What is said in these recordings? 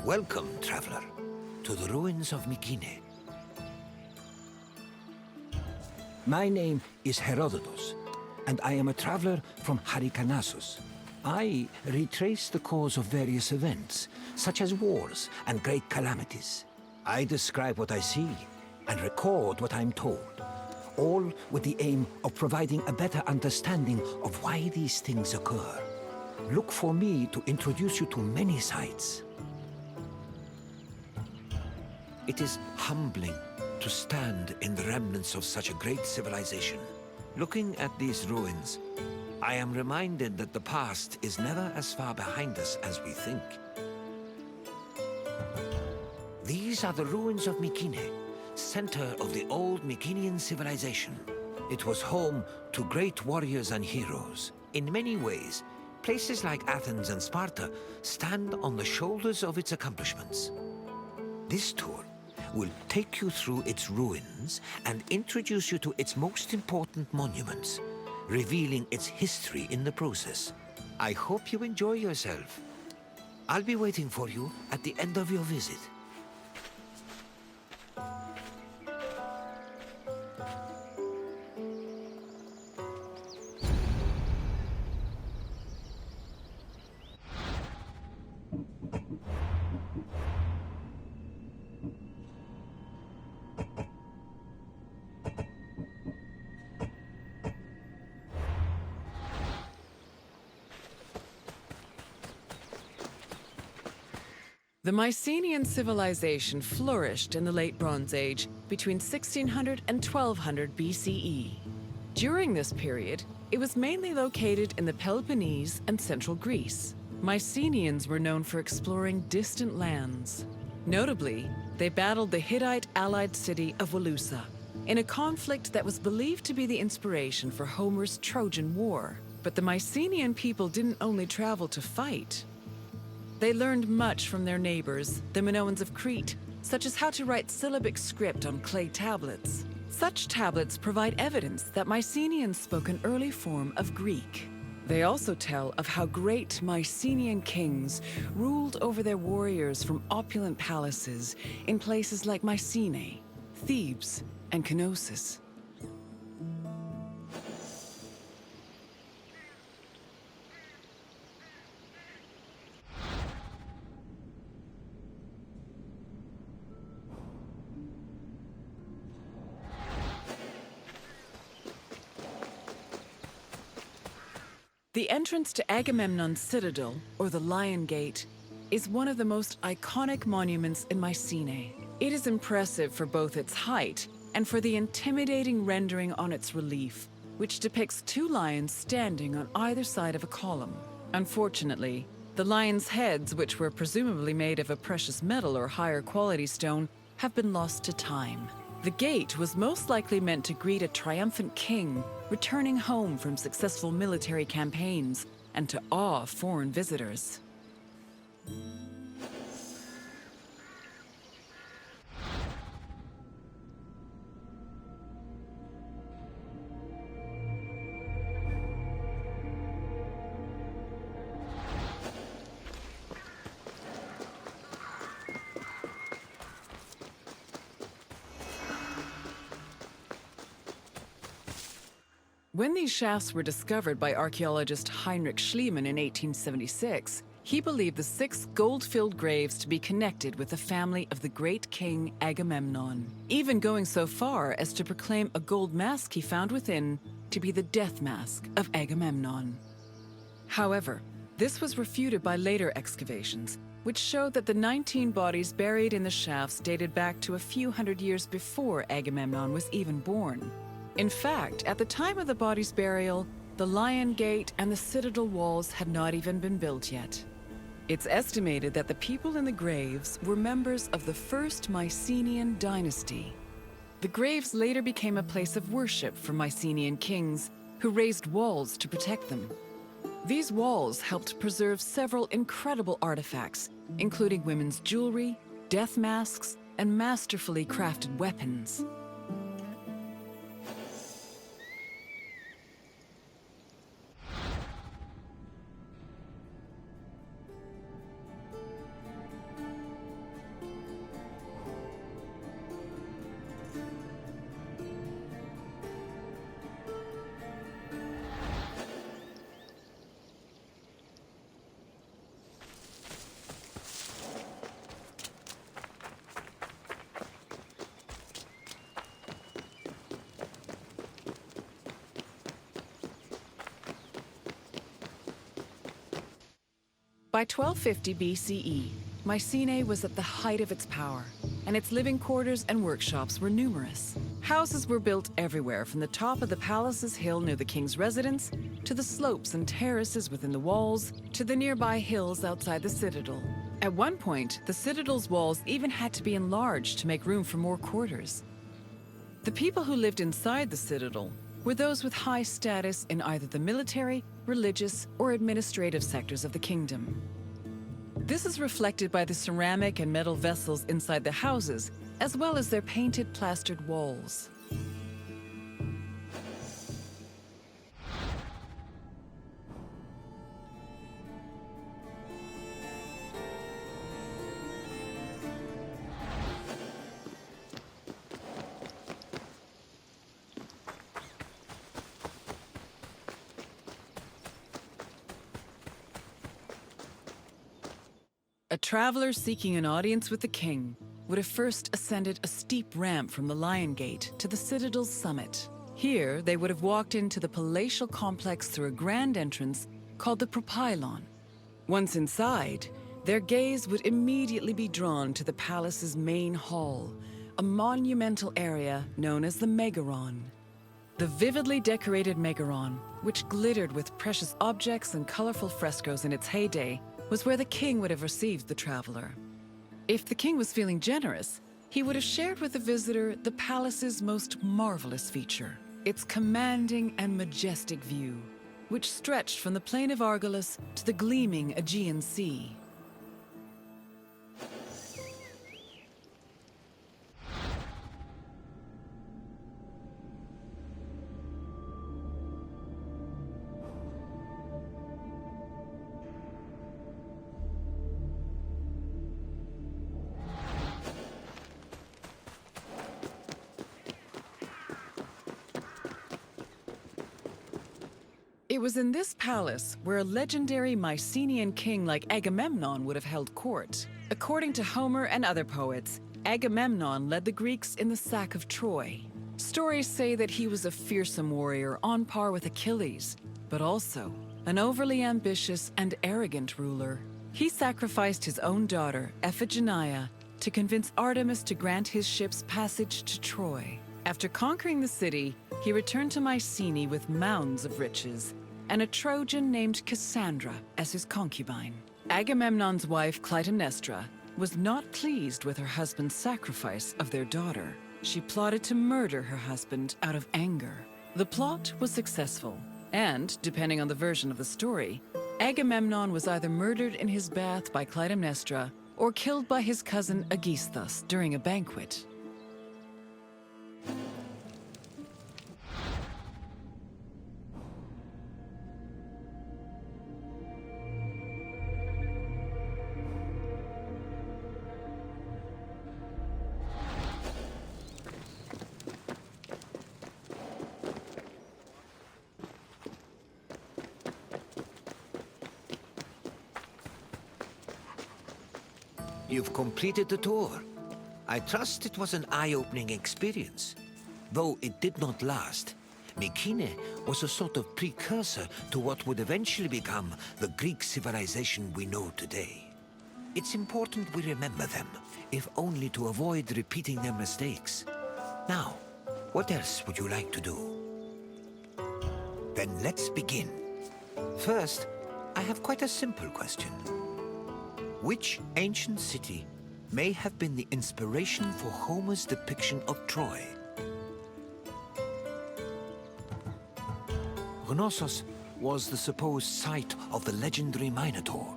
Welcome, traveler, to the ruins of Mykine. My name is Herodotus, and I am a traveler from Hyrcanassus. I retrace the cause of various events, such as wars and great calamities. I describe what I see and record what I'm told, all with the aim of providing a better understanding of why these things occur. Look for me to introduce you to many sights. It is humbling to stand in the remnants of such a great civilization. Looking at these ruins, I am reminded that the past is never as far behind us as we think. These are the ruins of Mykine, center of the old Mykinian civilization. It was home to great warriors and heroes. In many ways, places like Athens and Sparta stand on the shoulders of its accomplishments. This tour will take you through its ruins and introduce you to its most important monuments, revealing its history in the process. I hope you enjoy yourself. I'll be waiting for you at the end of your visit. The Mycenaean civilization flourished in the Late Bronze Age between 1600 and 1200 BCE. During this period, it was mainly located in the Peloponnese and central Greece. Mycenaeans were known for exploring distant lands. Notably, they battled the Hittite-allied city of Walusa in a conflict that was believed to be the inspiration for Homer's Trojan War. But the Mycenaean people didn't only travel to fight. They learned much from their neighbors, the Minoans of Crete, such as how to write syllabic script on clay tablets. Such tablets provide evidence that Mycenaeans spoke an early form of Greek. They also tell of how great Mycenaean kings ruled over their warriors from opulent palaces in places like Mycenae, Thebes, and Knossos. The entrance to Agamemnon's citadel, or the Lion Gate, is one of the most iconic monuments in Mycenae. It is impressive for both its height and for the intimidating rendering on its relief, which depicts two lions standing on either side of a column. Unfortunately, the lions' heads, which were presumably made of a precious metal or higher quality stone, have been lost to time. The gate was most likely meant to greet a triumphant king returning home from successful military campaigns and to awe foreign visitors. When these shafts were discovered by archaeologist Heinrich Schliemann in 1876, he believed the 6 gold-filled graves to be connected with the family of the great king Agamemnon, even going so far as to proclaim a gold mask he found within to be the death mask of Agamemnon. However, this was refuted by later excavations, which showed that the 19 bodies buried in the shafts dated back to a few hundred years before Agamemnon was even born. In fact, at the time of the body's burial, the Lion Gate and the citadel walls had not even been built yet. It's estimated that the people in the graves were members of the first Mycenaean dynasty. The graves later became a place of worship for Mycenaean kings, who raised walls to protect them. These walls helped preserve several incredible artifacts, including women's jewelry, death masks, and masterfully crafted weapons. By 1250 BCE, Mycenae was at the height of its power, and its living quarters and workshops were numerous. Houses were built everywhere, from the top of the palace's hill near the king's residence, to the slopes and terraces within the walls, to the nearby hills outside the citadel. At one point, the citadel's walls even had to be enlarged to make room for more quarters. The people who lived inside the citadel were those with high status in either the military, religious, or administrative sectors of the kingdom. This is reflected by the ceramic and metal vessels inside the houses, as well as their painted plastered walls. A traveler seeking an audience with the king would have first ascended a steep ramp from the Lion Gate to the citadel's summit. Here, they would have walked into the palatial complex through a grand entrance called the propylon. Once inside, their gaze would immediately be drawn to the palace's main hall, a monumental area known as the Megaron. The vividly decorated Megaron, which glittered with precious objects and colorful frescoes in its heyday, was where the king would have received the traveler. If the king was feeling generous, he would have shared with the visitor the palace's most marvelous feature, its commanding and majestic view, which stretched from the plain of Argolis to the gleaming Aegean Sea. It was in this palace where a legendary Mycenaean king like Agamemnon would have held court. According to Homer and other poets, Agamemnon led the Greeks in the sack of Troy. Stories say that he was a fearsome warrior on par with Achilles, but also an overly ambitious and arrogant ruler. He sacrificed his own daughter, Iphigenia, to convince Artemis to grant his ships passage to Troy. After conquering the city, he returned to Mycenae with mounds of riches, and a Trojan named Cassandra as his concubine. Agamemnon's wife, Clytemnestra, was not pleased with her husband's sacrifice of their daughter. She plotted to murder her husband out of anger. The plot was successful, and, depending on the version of the story, Agamemnon was either murdered in his bath by Clytemnestra or killed by his cousin Aegisthus during a banquet. You've completed the tour. I trust it was an eye-opening experience. Though it did not last, Mycenae was a sort of precursor to what would eventually become the Greek civilization we know today. It's important we remember them, if only to avoid repeating their mistakes. Now, what else would you like to do? Then let's begin. First, I have quite a simple question. Which ancient city may have been the inspiration for Homer's depiction of Troy? Knossos was the supposed site of the legendary Minotaur,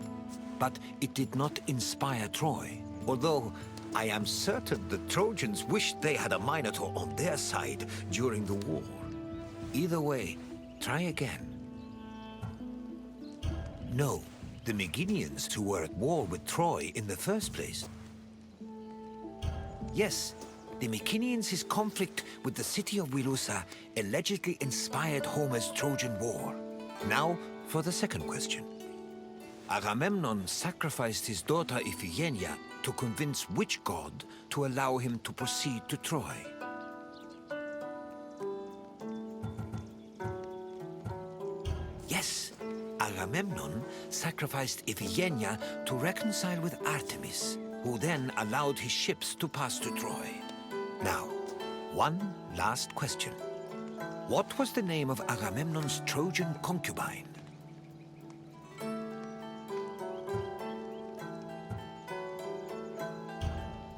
but it did not inspire Troy, although I am certain the Trojans wished they had a Minotaur on their side during the war. Either way, try again. No, the Meginians who were at war with Troy in the first place. Yes, the Mycenaeans' conflict with the city of Wilusa allegedly inspired Homer's Trojan War. Now for the second question. Agamemnon sacrificed his daughter Iphigenia to convince which god to allow him to proceed to Troy? Yes, Agamemnon sacrificed Iphigenia to reconcile with Artemis, who then allowed his ships to pass to Troy. Now, one last question. What was the name of Agamemnon's Trojan concubine?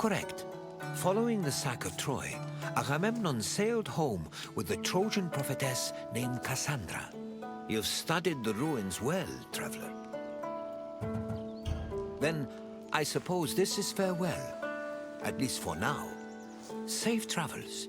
Correct. Following the sack of Troy, Agamemnon sailed home with the Trojan prophetess named Cassandra. You've studied the ruins well, traveler. Then, I suppose this is farewell. At least for now. Safe travels.